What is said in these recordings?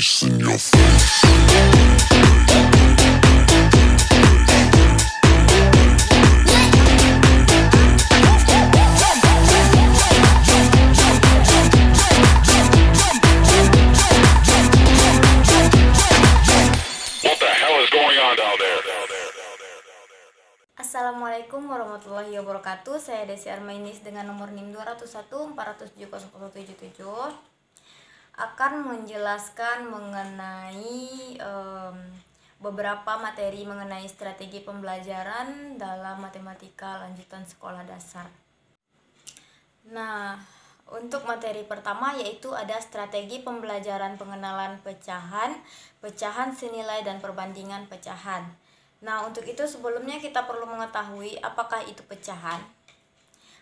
bass in your face. Assalamualaikum warahmatullahi wabarakatuh. Saya Desi Armainis dengan nomor NIM 201-407-077 akan menjelaskan mengenai beberapa materi mengenai strategi pembelajaran dalam matematika lanjutan sekolah dasar. Nah, untuk materi pertama yaitu ada strategi pembelajaran pengenalan pecahan, pecahan senilai dan perbandingan pecahan. Nah, untuk itu sebelumnya kita perlu mengetahui apakah itu pecahan.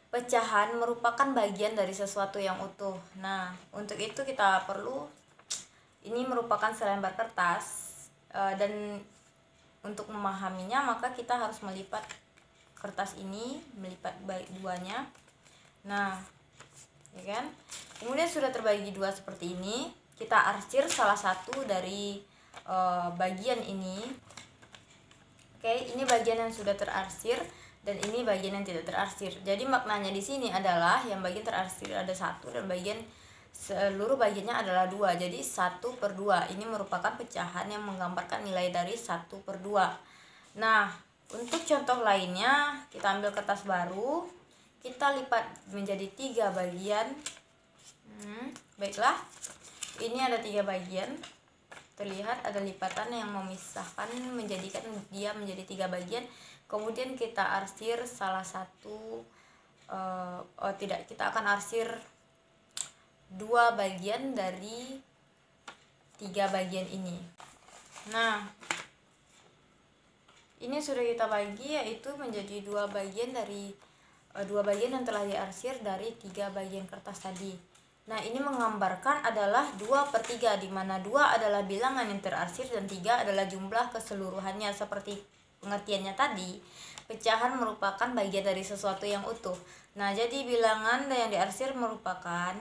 Pecahan merupakan bagian dari sesuatu yang utuh. Nah, untuk itu kita perlu, ini merupakan selembar kertas, dan untuk memahaminya maka kita harus melipat kertas ini, melipat duanya. Nah, ya kan? Kemudian sudah terbagi dua seperti ini, kita arsir salah satu dari bagian ini. Oke, ini bagian yang sudah terarsir dan ini bagian yang tidak terarsir. Jadi maknanya di sini adalah yang bagian terarsir ada 1 dan bagian seluruh bagiannya adalah 2. Jadi 1/2. Ini merupakan pecahan yang menggambarkan nilai dari 1/2. Nah, untuk contoh lainnya kita ambil kertas baru, kita lipat menjadi 3 bagian. Baiklah, ini ada 3 bagian. Terlihat ada lipatan yang memisahkan, menjadikan dia menjadi 3 bagian. Kemudian kita arsir salah satu, kita akan arsir 2 bagian dari 3 bagian ini. Nah, ini sudah kita bagi, yaitu menjadi 2 bagian dari 2 bagian yang telah diarsir dari 3 bagian kertas tadi. Nah, ini menggambarkan adalah 2/3, di mana 2 adalah bilangan yang terarsir dan 3 adalah jumlah keseluruhannya. Seperti pengertiannya tadi, pecahan merupakan bagian dari sesuatu yang utuh. Nah, jadi bilangan yang diarsir merupakan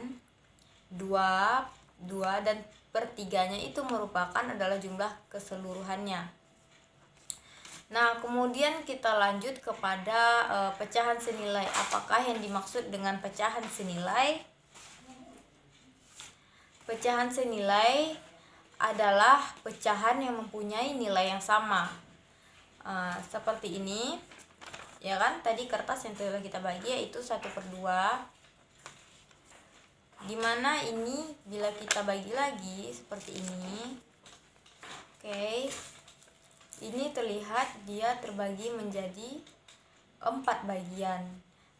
2 dan per-3-nya itu merupakan adalah jumlah keseluruhannya. Nah, kemudian kita lanjut kepada pecahan senilai. Apakah yang dimaksud dengan pecahan senilai? Pecahan senilai adalah pecahan yang mempunyai nilai yang sama. Seperti ini, ya kan? Tadi kertas yang telah kita bagi yaitu 1/2. Dimana ini bila kita bagi lagi seperti ini, oke, ini terlihat dia terbagi menjadi 4 bagian,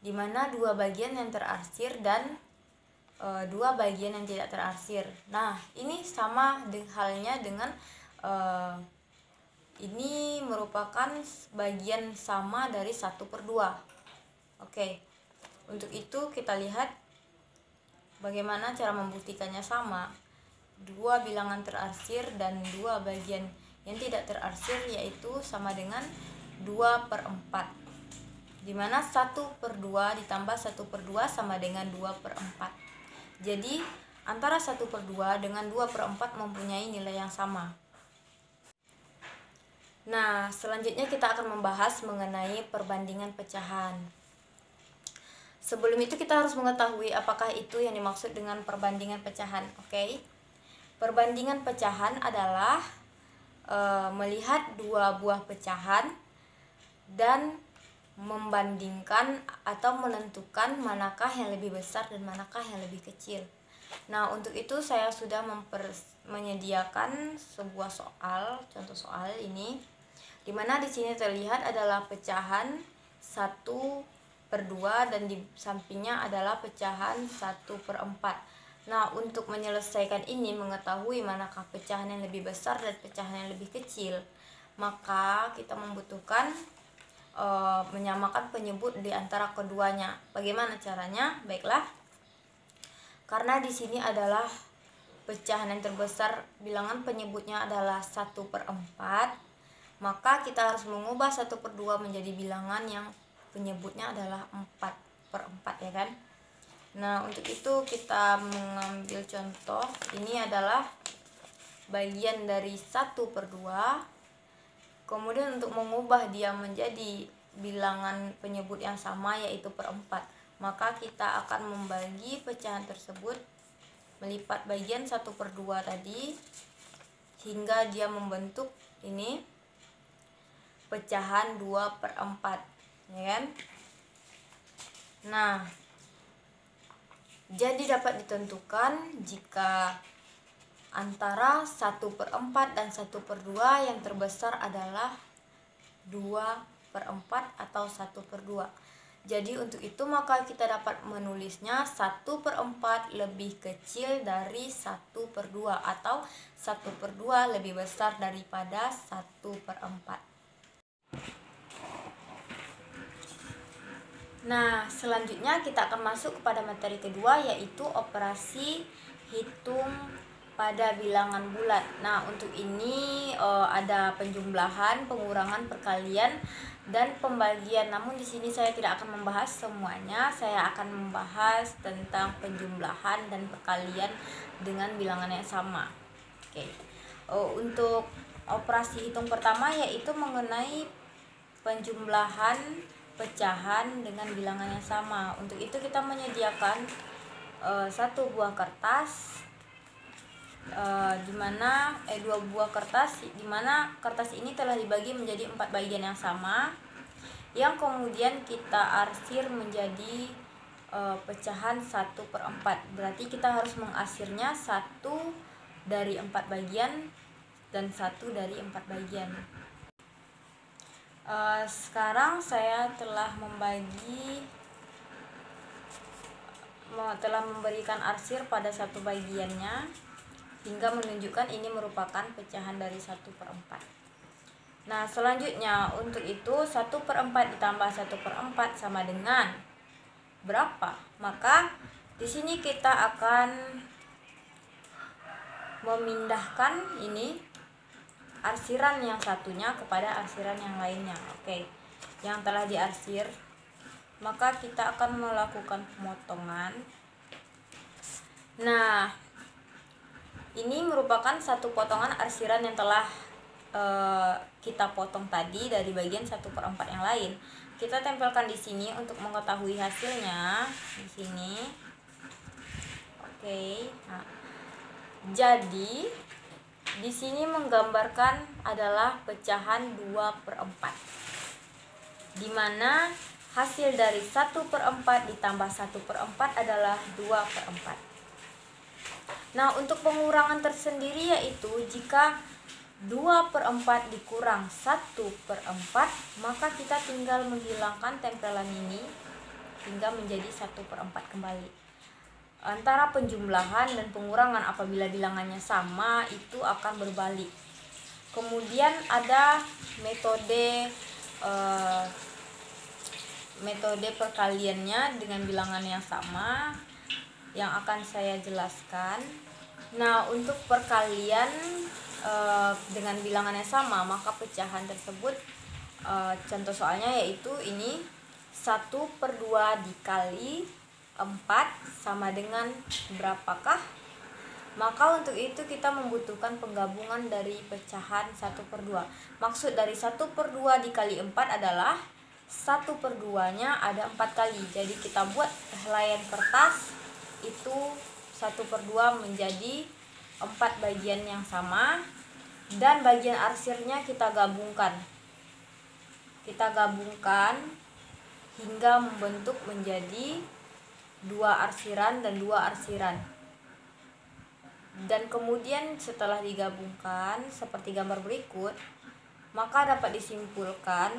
dimana 2 bagian yang terarsir dan 2 bagian yang tidak terarsir. Nah, ini sama halnya dengan ini merupakan bagian sama dari 1/2. Oke, untuk itu kita lihat bagaimana cara membuktikannya sama. 2 bilangan terarsir dan 2 bagian yang tidak terarsir yaitu sama dengan 2/4, dimana 1/2 ditambah 1/2 sama dengan 2/4. Jadi antara 1/2 dengan 2/4 mempunyai nilai yang sama. Nah, selanjutnya kita akan membahas mengenai perbandingan pecahan. Sebelum itu kita harus mengetahui apakah itu yang dimaksud dengan perbandingan pecahan. Oke. Perbandingan pecahan adalah melihat 2 buah pecahan dan membandingkan atau menentukan manakah yang lebih besar dan manakah yang lebih kecil. Nah, untuk itu saya sudah menyediakan sebuah soal, contoh soal ini, dimana di sini terlihat adalah pecahan 1/2 dan di sampingnya adalah pecahan 1/4. Nah, untuk menyelesaikan ini, mengetahui manakah pecahan yang lebih besar dan pecahan yang lebih kecil, maka kita membutuhkan menyamakan penyebut di antara keduanya. Bagaimana caranya? Baiklah, karena di sini adalah pecahan yang terbesar, bilangan penyebutnya adalah 1/4, maka kita harus mengubah 1/2 menjadi bilangan yang penyebutnya adalah 4/4, ya kan? Nah, untuk itu kita mengambil contoh. Ini adalah bagian dari 1/2. Kemudian untuk mengubah dia menjadi bilangan penyebut yang sama yaitu per 4, maka kita akan membagi pecahan tersebut, melipat bagian 1/2 tadi hingga dia membentuk ini pecahan 2/4, ya kan? Nah, jadi dapat ditentukan jika antara 1/4 dan 1/2 yang terbesar adalah 2/4 atau 1/2. Jadi untuk itu maka kita dapat menulisnya 1/4 lebih kecil dari 1/2 atau 1/2 lebih besar daripada 1/4. Nah, selanjutnya kita akan masuk kepada materi kedua, yaitu operasi hitung pada bilangan bulat. Nah, untuk ini ada penjumlahan, pengurangan, perkalian, dan pembagian. Namun di sini saya tidak akan membahas semuanya. Saya akan membahas tentang penjumlahan dan perkalian dengan bilangan yang sama. Oke. Untuk operasi hitung pertama yaitu mengenai penjumlahan pecahan dengan bilangan yang sama. Untuk itu kita menyediakan satu buah kertas, dua buah kertas, dimana kertas ini telah dibagi menjadi 4 bagian yang sama, yang kemudian kita arsir menjadi pecahan 1/4. Berarti kita harus mengarsirnya 1 dari 4 bagian dan 1 dari 4 bagian. Sekarang saya telah memberikan arsir pada satu bagiannya hingga menunjukkan ini merupakan pecahan dari 1/4. Nah, selanjutnya untuk itu 1/4 ditambah 1/4 sama dengan berapa? Maka di sini kita akan memindahkan ini arsiran yang satunya kepada arsiran yang lainnya. Oke, yang telah diarsir, maka kita akan melakukan pemotongan. Nah, ini merupakan satu potongan arsiran yang telah kita potong tadi dari bagian 1/4 yang lain. Kita tempelkan di sini untuk mengetahui hasilnya di sini. Oke. Nah, jadi di sini menggambarkan adalah pecahan 2/4, di mana hasil dari 1/4 ditambah 1/4 adalah 2/4. Nah, untuk pengurangan tersendiri yaitu jika 2/4 dikurang 1/4, maka kita tinggal menghilangkan tempelan ini hingga menjadi 1/4 kembali. Antara penjumlahan dan pengurangan apabila bilangannya sama itu akan berbalik. Kemudian ada metode perkaliannya dengan bilangan yang sama yang akan saya jelaskan. Nah, untuk perkalian dengan bilangan yang sama, maka pecahan tersebut contoh soalnya yaitu ini 1/2 dikali 4 sama dengan berapakah? Maka untuk itu kita membutuhkan penggabungan dari pecahan 1/2. Maksud dari 1/2 dikali 4 adalah 1/2-nya ada 4 kali. Jadi kita buat helaian kertas itu 1/2 menjadi 4 bagian yang sama, dan bagian arsirnya kita gabungkan. Kita gabungkan hingga membentuk menjadi 2 arsiran dan 2 arsiran. Dan kemudian setelah digabungkan seperti gambar berikut, maka dapat disimpulkan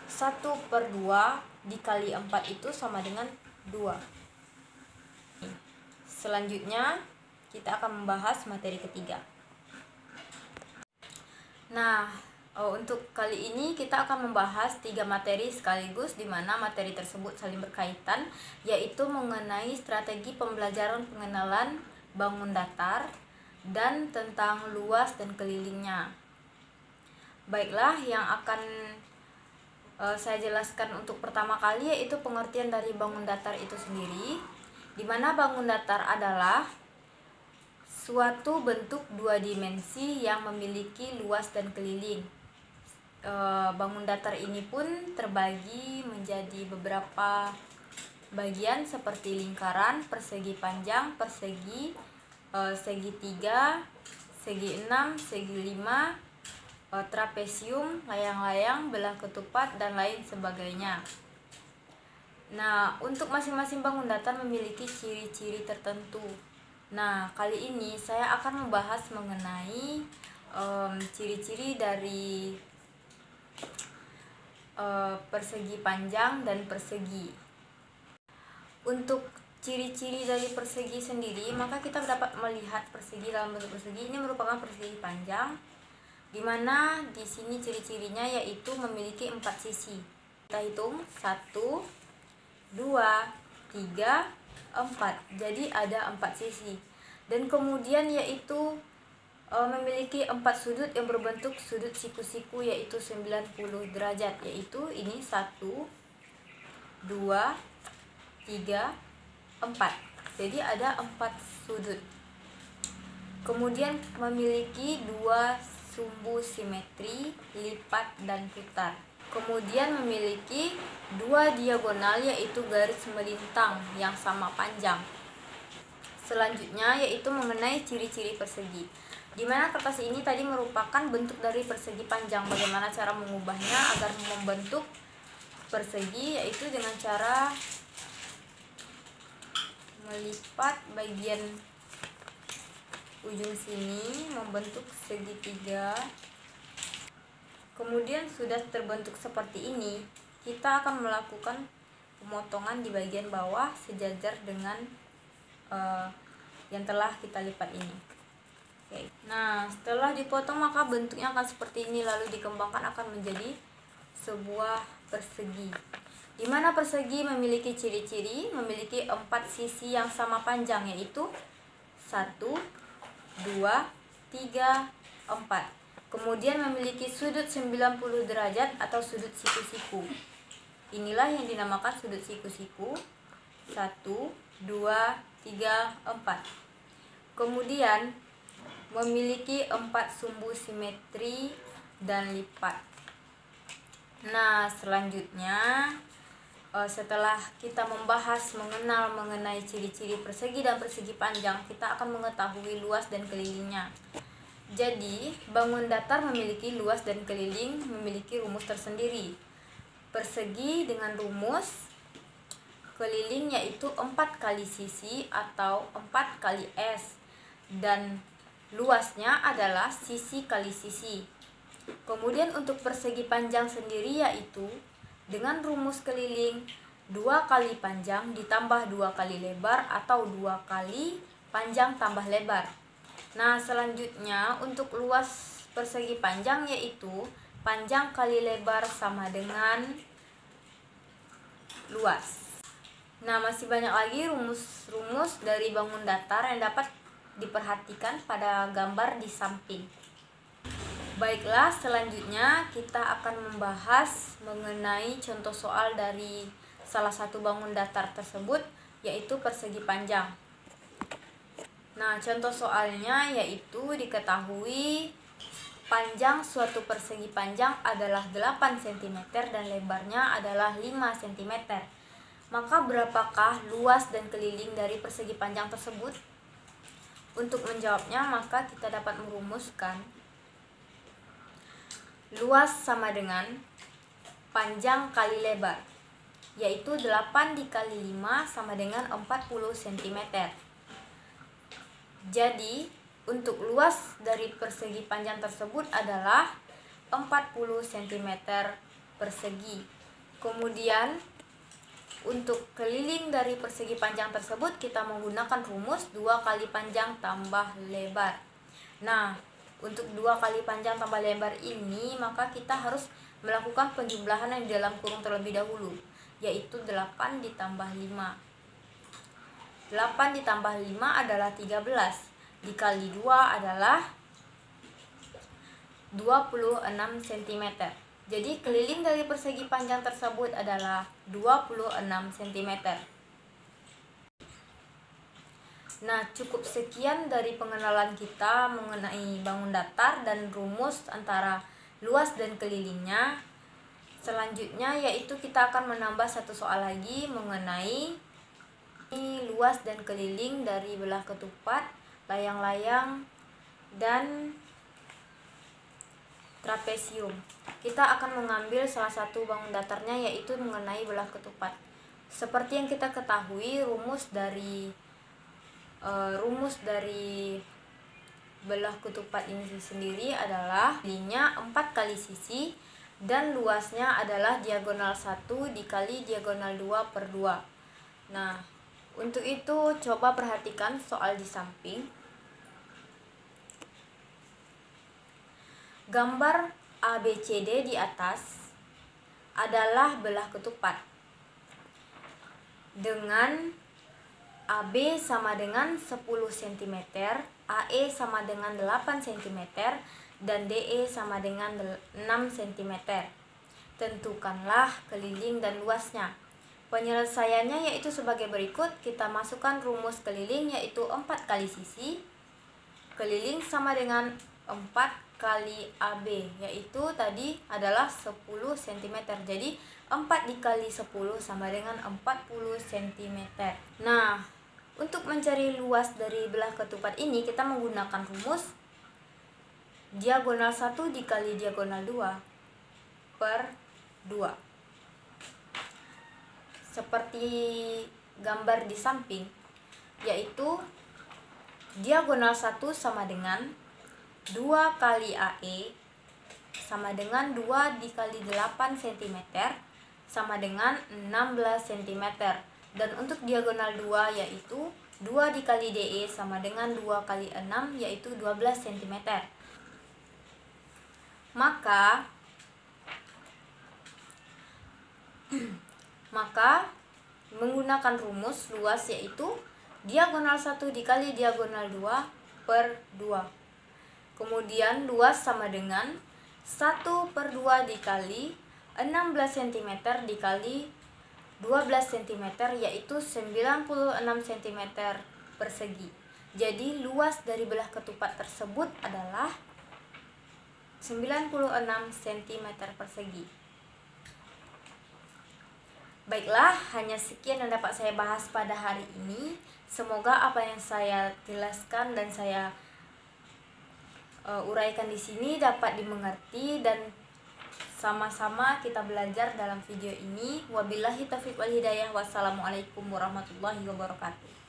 1/2 dikali 4 itu sama dengan 2. Selanjutnya kita akan membahas materi ketiga. Nah, untuk kali ini kita akan membahas 3 materi sekaligus, di mana materi tersebut saling berkaitan, yaitu mengenai strategi pembelajaran pengenalan bangun datar dan tentang luas dan kelilingnya. Baiklah, yang akan saya jelaskan untuk pertama kali yaitu pengertian dari bangun datar itu sendiri, di mana bangun datar adalah suatu bentuk dua dimensi yang memiliki luas dan keliling. Bangun datar ini pun terbagi menjadi beberapa bagian seperti lingkaran, persegi panjang, persegi, segitiga, segi 6, segi 5, trapesium, layang-layang, belah ketupat, dan lain sebagainya. Nah, untuk masing-masing bangun datar memiliki ciri-ciri tertentu. Nah, kali ini saya akan membahas mengenai ciri-ciri dari persegi panjang dan persegi. Untuk ciri-ciri dari persegi sendiri, maka kita dapat melihat persegi dalam bentuk persegi ini merupakan persegi panjang, di mana di sini ciri-cirinya yaitu memiliki 4 sisi. Kita hitung 1, 2, 3, 4. Jadi ada 4 sisi. Dan kemudian yaitu memiliki 4 sudut yang berbentuk sudut siku-siku yaitu 90 derajat, yaitu ini 1, 2, 3, 4. Jadi ada 4 sudut. Kemudian memiliki 2 sumbu simetri, lipat dan putar. Kemudian memiliki 2 diagonal yaitu garis melintang yang sama panjang. Selanjutnya yaitu mengenai ciri-ciri persegi, di mana kertas ini tadi merupakan bentuk dari persegi panjang. Bagaimana cara mengubahnya agar membentuk persegi, yaitu dengan cara melipat bagian ujung sini membentuk segitiga. Kemudian sudah terbentuk seperti ini, kita akan melakukan pemotongan di bagian bawah sejajar dengan yang telah kita lipat ini. Oke. Nah, setelah dipotong maka bentuknya akan seperti ini, lalu dikembangkan akan menjadi sebuah persegi. Di mana persegi memiliki ciri-ciri, memiliki 4 sisi yang sama panjang, yaitu 1, 2, 3, 4. Kemudian memiliki sudut 90 derajat atau sudut siku-siku. Inilah yang dinamakan sudut siku-siku. 1, 2, 3, 4. Kemudian memiliki 4 sumbu simetri dan lipat. Nah, selanjutnya setelah kita membahas mengenai ciri-ciri persegi dan persegi panjang, kita akan mengetahui luas dan kelilingnya. Jadi, bangun datar memiliki luas dan keliling memiliki rumus tersendiri. Persegi dengan rumus keliling yaitu 4 kali sisi atau 4 kali S, dan luasnya adalah sisi kali sisi. Kemudian untuk persegi panjang sendiri yaitu dengan rumus keliling 2 kali panjang ditambah 2 kali lebar atau 2 kali panjang tambah lebar. Nah, selanjutnya untuk luas persegi panjang yaitu panjang kali lebar sama dengan luas. Nah, masih banyak lagi rumus-rumus dari bangun datar yang dapat diperhatikan pada gambar di samping. Baiklah, selanjutnya kita akan membahas mengenai contoh soal dari salah satu bangun datar tersebut, yaitu persegi panjang. Nah, contoh soalnya yaitu diketahui panjang suatu persegi panjang adalah 8 cm dan lebarnya adalah 5 cm. Maka berapakah luas dan keliling dari persegi panjang tersebut? Untuk menjawabnya, maka kita dapat merumuskan luas sama dengan panjang kali lebar, yaitu 8 dikali 5 sama dengan 40 cm. Jadi, untuk luas dari persegi panjang tersebut adalah 40 cm persegi. Kemudian, untuk keliling dari persegi panjang tersebut kita menggunakan rumus 2 kali panjang tambah lebar. Nah, untuk 2 kali panjang tambah lebar ini maka kita harus melakukan penjumlahan yang di dalam kurung terlebih dahulu, yaitu 8 ditambah 5. 8 ditambah 5 adalah 13, dikali 2 adalah 26 cm. Jadi keliling dari persegi panjang tersebut adalah 26 cm. Nah, cukup sekian dari pengenalan kita mengenai bangun datar dan rumus antara luas dan kelilingnya. Selanjutnya yaitu kita akan menambah satu soal lagi mengenai luas dan keliling dari belah ketupat, layang-layang, dan trapesium. Kita akan mengambil salah satu bangun datarnya yaitu mengenai belah ketupat. Seperti yang kita ketahui, rumus dari belah ketupat ini sendiri adalah kelilingnya 4 kali sisi dan luasnya adalah diagonal 1 dikali diagonal 2/2. Nah, untuk itu coba perhatikan soal di samping. Gambar ABCD di atas adalah belah ketupat dengan AB sama dengan 10 cm, AE sama dengan 8 cm, dan DE sama dengan 6 cm. Tentukanlah keliling dan luasnya. Penyelesaiannya yaitu sebagai berikut. Kita masukkan rumus keliling yaitu 4 kali sisi. Keliling sama dengan 4 kali AB, yaitu tadi adalah 10 cm. Jadi 4 dikali 10 sama dengan 40 cm. Nah, untuk mencari luas dari belah ketupat ini kita menggunakan rumus diagonal 1 dikali diagonal 2/2. Seperti gambar di samping, yaitu diagonal 1 sama dengan 2 kali AE sama dengan 2 dikali 8 cm sama dengan 16 cm. Dan untuk diagonal 2 yaitu 2 dikali DE sama dengan 2 kali 6 yaitu 12 cm. Maka menggunakan rumus luas yaitu diagonal 1 dikali diagonal 2/2. Kemudian luas sama dengan 1/2 dikali 16 cm dikali 12 cm yaitu 96 cm persegi. Jadi luas dari belah ketupat tersebut adalah 96 cm persegi. Baiklah, hanya sekian yang dapat saya bahas pada hari ini. Semoga apa yang saya jelaskan dan saya uraikan di sini dapat dimengerti dan sama-sama kita belajar dalam video ini. Wabillahi taufiq wal hidayah. Wassalamualaikum warahmatullahi wabarakatuh.